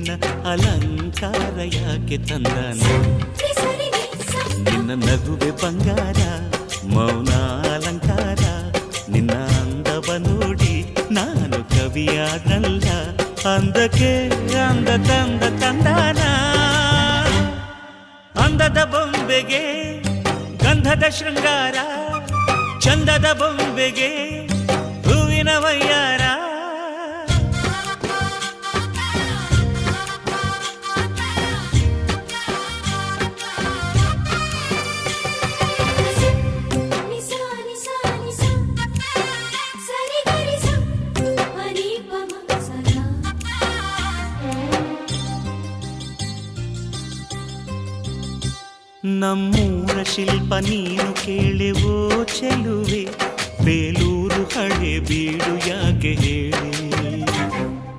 ಹೂವಿನ ಅಲಂಕಾರ ಯಾಕೆ ತಂದಾನ ನಿನ್ನ ನಗುವೆ ಬಂಗಾರ ಮೌನ ಅಲಂಕಾರ ನಿನ್ನ ಅಂದವ ನೋಡಿ ನಾನು ಕವಿಯಾದಲ್ಲ ಅಂದಕ್ಕೆ ಅಂದ ತಂದ ತಂದಾನ ಅಂದದ ಬೊಂಬೆಗೆ ಗಂಧದ ಶೃಂಗಾರ ಚಂದದ ಬೊಂಬೆಗೆ ಹೂವಿನ ವಯ್ಯಾರ ನಮ್ಮೂರ ಶಿಲ್ಪ ನೀನು ಕೇಳೆವೋ ಚೆಲುವೆ ಬೇಲೂರು ಹಳೆ ಬೀಡು ಯಾಕೆ ಹೇಳಿ